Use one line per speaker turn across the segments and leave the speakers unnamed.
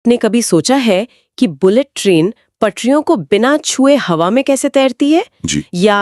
आपने कभी सोचा है कि बुलेट ट्रेन पटरियों को बिना छुए हवा में कैसे तैरती है?
जी।
या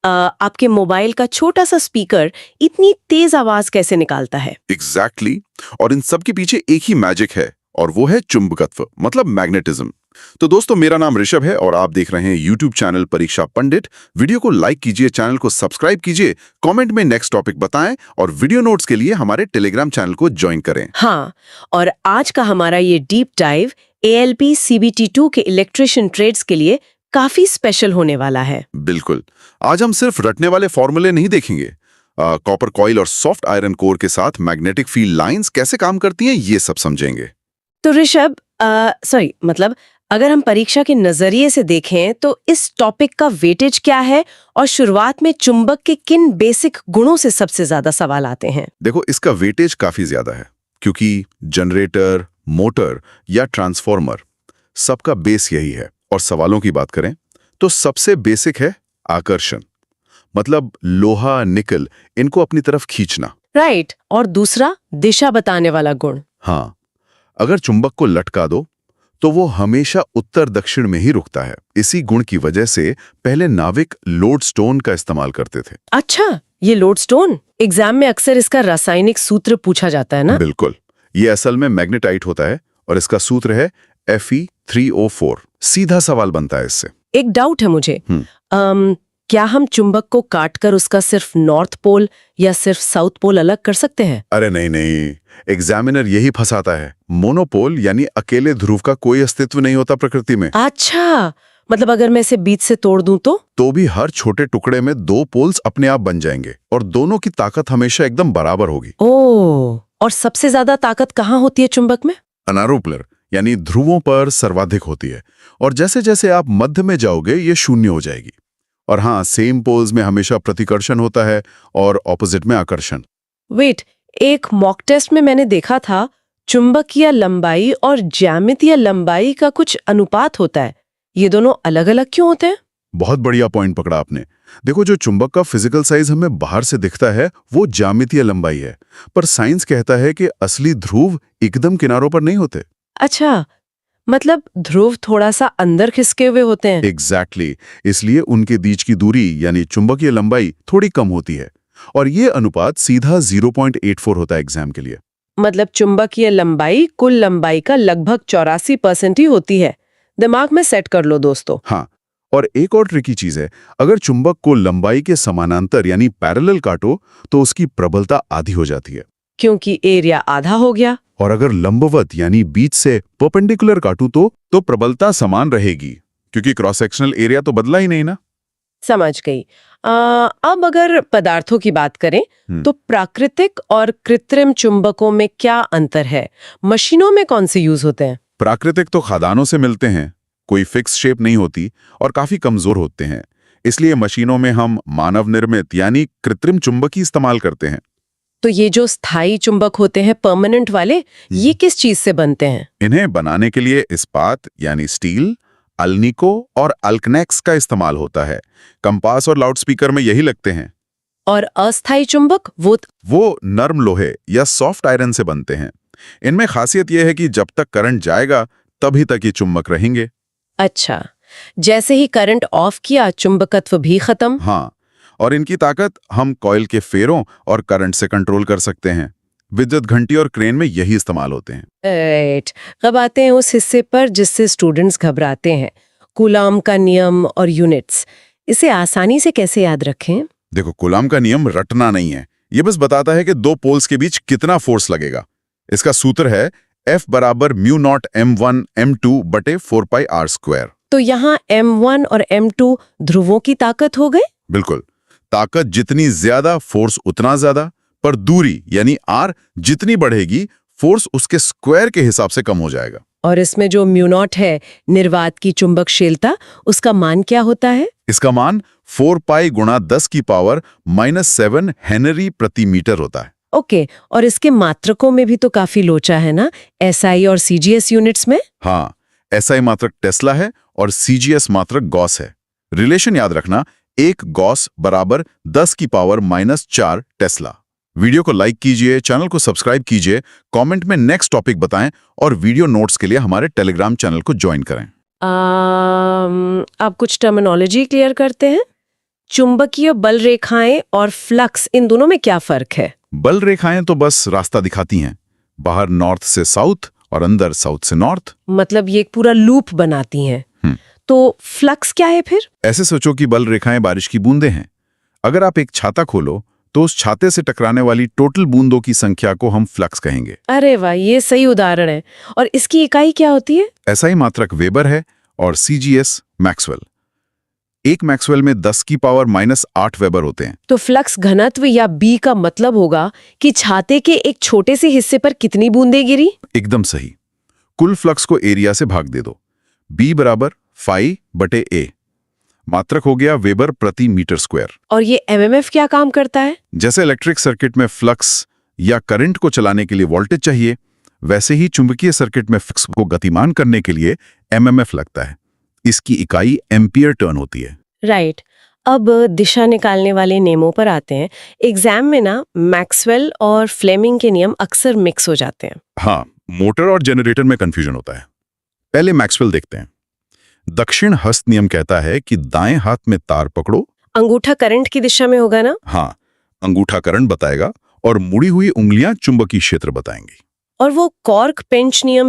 आपके मोबाइल का छोटा सा स्पीकर इतनी तेज आवाज कैसे निकालता है?
एग्जैक्टली और इन सब के पीछे एक ही मैजिक है और वो है चुंबकत्व मतलब मैग्नेटिज्म। तो दोस्तों, मेरा नाम ऋषभ है और आप देख रहे हैं यूट्यूब चैनल परीक्षा पंडित। वीडियो को लाइक कीजिए, चैनल को सब्सक्राइब कीजिए, कमेंट में नेक्स्ट टॉपिक बताएं और वीडियो नोट्स के लिए हमारे टेलीग्राम चैनल को ज्वाइन करें।
हाँ, और आज का हमारा ये डीप डाइव ALP CBT2 के इलेक्ट्रिशियन ट्रेड्स के लिए काफी स्पेशल होने वाला है।
बिल्कुल, आज हम सिर्फ रटने वाले फॉर्मूले नहीं देखेंगे। कॉपर कॉइल और सॉफ्ट आयरन कोर के साथ मैग्नेटिक फील्ड लाइंस कैसे काम करती हैं, ये सब समझेंगे।
तो ऋषभ, अगर हम परीक्षा के नजरिए से देखें तो इस टॉपिक का वेटेज क्या है और शुरुआत में चुंबक के किन बेसिक गुणों से सबसे ज्यादा सवाल आते हैं?
देखो, इसका वेटेज काफी ज्यादा है क्योंकि जनरेटर, मोटर या ट्रांसफॉर्मर सबका बेस यही है। और सवालों की बात करें तो सबसे बेसिक है आकर्षण, मतलब लोहा, निकल, इनको अपनी तरफ खींचना।
राइट। और दूसरा दिशा बताने वाला गुण।
हाँ, अगर चुंबक को लटका दो तो वो हमेशा उत्तर दक्षिण में ही रुकता है। इसी गुण की वजह से पहले नाविक लोडस्टोन का इस्तेमाल करते थे।
अच्छा, ये लोडस्टोन एग्जाम में अक्सर इसका रासायनिक सूत्र पूछा जाता है ना?
बिल्कुल, ये असल में मैग्नेटाइट होता है और इसका सूत्र है Fe3O4। सीधा सवाल बनता है इससे।
एक डाउट है मुझे, क्या हम चुंबक को काटकर उसका सिर्फ नॉर्थ पोल या सिर्फ साउथ पोल अलग कर सकते हैं?
अरे नहीं, एग्जामिनर यही फंसाता है। मोनोपोल यानी अकेले ध्रुव का कोई अस्तित्व नहीं होता प्रकृति में।
अच्छा, मतलब अगर मैं इसे बीच से तोड़ दूं तो
भी हर छोटे टुकड़े में दो पोल्स अपने आप बन जाएंगे और दोनों की ताकत हमेशा एकदम बराबर होगी।
ओह, और सबसे ज्यादा ताकत कहाँ होती है चुंबक में?
अनारोपोलर यानी ध्रुवों पर सर्वाधिक होती है और जैसे जैसे आप मध्य में जाओगे ये शून्य हो जाएगी। और हाँ, सेम पोल्स में हमेशा प्रतिकर्षण होता है और ऑपोजिट में आकर्षण।
वेट, एक मॉक टेस्ट में मैंने देखा था चुंबकीय लंबाई और ज्यामितीय लंबाई का कुछ अनुपात होता है। ये दोनों अलग अलग क्यों होते हैं?
बहुत बढ़िया पॉइंट पकड़ा आपने। देखो, जो चुंबक का फिजिकल साइज हमें बाहर से दिखता है वो ज्यामितीय लंबाई है, पर साइंस कहता है कि असली ध्रुव एकदम किनारों पर नहीं होते।
अच्छा, मतलब ध्रुव थोड़ा सा अंदर खिसके हुए होते हैं।
एग्जैक्टली, इसलिए उनके बीच की दूरी यानी चुंबकीय लंबाई थोड़ी कम होती है और ये अनुपात सीधा 0.84 होता है एग्जाम के लिए।
मतलब चुंबकीय लंबाई कुल लंबाई का लगभग 84% ही होती है। दिमाग में सेट कर लो दोस्तों।
हाँ, और एक और ट्रिकी चीज है, अगर चुंबक को लंबाई के समानांतर यानी पैरेलल काटो तो उसकी प्रबलता आधी हो जाती है,
क्योंकि एरिया आधा हो गया।
और अगर लंबवत यानी बीच से परपेंडिकुलर काटूं तो प्रबलता समान रहेगी, क्योंकि क्रॉस सेक्शनल एरिया तो बदला ही नहीं ना।
समझ गई। अब अगर पदार्थों की बात करें तो प्राकृतिक और कृत्रिम चुंबकों में क्या अंतर है? मशीनों में कौन से यूज होते हैं?
प्राकृतिक तो खदानों से मिलते हैं, कोई फिक्स शेप नहीं होती और काफी कमजोर होते हैं। इसलिए मशीनों में हम मानव निर्मित यानी कृत्रिम चुंबक ही इस्तेमाल करते हैं।
तो ये जो स्थायी चुंबक होते हैं, परमानेंट वाले, ये किस चीज से बनते हैं?
इन्हें बनाने के लिए इस्पात यानी स्टील, अल्निको और अल्कनेक्स का इस्तेमाल होता है। कंपास और लाउडस्पीकर में यही लगते हैं।
और अस्थायी चुंबक
वो नर्म लोहे या सॉफ्ट आयरन से बनते हैं। इनमें खासियत यह है कि जब तक करंट जाएगा तभी तक ये चुंबक रहेंगे।
अच्छा, जैसे ही करंट ऑफ किया चुंबकत्व भी खत्म।
हाँ, और इनकी ताकत हम कॉइल के फेरों और करंट से कंट्रोल कर सकते हैं। विद्युत घंटी और क्रेन में यही इस्तेमाल होते हैं।
राइट। अब आते हैं उस हिस्से पर जिससे स्टूडेंट्स घबराते हैं, कूलाम का नियम और यूनिट्स। इसे आसानी से कैसे याद रखें?
देखो, कूलाम का नियम रटना नहीं है, ये बस बताता है कि दो पोल्स के बीच कितना फोर्स लगेगा। इसका सूत्र है F बराबर μ0 m1 m2 बटे 4πr²।
तो यहाँ m1 और m2 ध्रुवों की ताकत हो गई।
बिल्कुल, ताकत जितनी ज्यादा फोर्स उतना ज्यादा, पर दूरी यानी r जितनी बढ़ेगी फोर्स उसके स्क्वायर के हिसाब से कम हो जाएगा।
और इसमें जो μ0 है, निर्वात की चुंबकशीलता, उसका मान क्या होता है?
इसका मान 4π गुणा 10 की पावर -7 हेनरी प्रति मीटर होता है।
ओके, और इसके मात्रकों में भी तो काफी लोचा है ना, SI और CGS यूनिट्स में?
हाँ, SI मात्रक टेस्ला है और CGS मात्रक गॉस है। रिलेशन याद रखना, 1 गॉस बराबर 10 की पावर -4 टेस्ला। वीडियो को लाइक कीजिए, चैनल को सब्सक्राइब कीजिए, कमेंट में नेक्स्ट टॉपिक बताएं और वीडियो नोट्स के लिए हमारे टेलीग्राम चैनल को ज्वाइन करें।
आप कुछ टर्मिनोलॉजी क्लियर करते हैं? चुंबकीय बल रेखाएं और फ्लक्स, इन दोनों में क्या फर्क है?
बल रेखाएं तो बस रास्ता दिखाती हैं, बाहर नॉर्थ से साउथ और अंदर साउथ से नॉर्थ।
मतलब ये एक पूरा लूप बनाती हैं। तो फ्लक्स क्या है फिर?
ऐसे सोचो कि बल रेखाएं बारिश की बूंदें हैं। अगर आप एक छाता खोलो तो उस छाते से टकराने वाली टोटल बूंदों की संख्या को हम फ्लक्स कहेंगे।
अरे वाह, ये सही उदाहरण है। और इसकी इकाई क्या होती है?
SI मात्रक वेबर है और CGS मैक्सवेल। एक मैक्सवेल में 10⁻⁻8 वेबर होते हैं।
तो फ्लक्स घनत्व या B का मतलब होगा कि छाते के एक छोटे से हिस्से पर कितनी बूंदें गिरी?
एकदम सही। कुल फ्लक्स को एरिया से भाग दे दो। B = φ/a। मात्रक हो गया वेबर प्रति मीटर स्क्वायर।
और ये MMF क्या काम करता है?
जैसे इलेक्ट्रिक सर्किट में फ्लक्स या करंट को चलाने के लिए वोल्टेज चाहिए, वैसे ही चुंबकीय सर्किट में फ्लक्स को गतिमान करने के लिए MMF लगता है। इसकी इकाई एम्पियर टर्न होती है।
राइट। अब दिशा निकालने वाले नियमों पर आते हैं। एग्जाम में ना मैक्सवेल और फ्लेमिंग के नियम अक्सर मिक्स हो जाते हैं।
हाँ, मोटर और जनरेटर में कंफ्यूजन होता है। पहले मैक्सवेल देखते हैं। दक्षिण हस्त नियम कहता है कि दाएं हाथ में तार पकड़ो।
अंगूठा करंट की दिशा में होगा ना?
हाँ, अंगूठा करंट बताएगा और मुड़ी हुई उंगलियां चुंबकीय क्षेत्र बताएंगी।
और वो कॉर्क पेंच नियम भी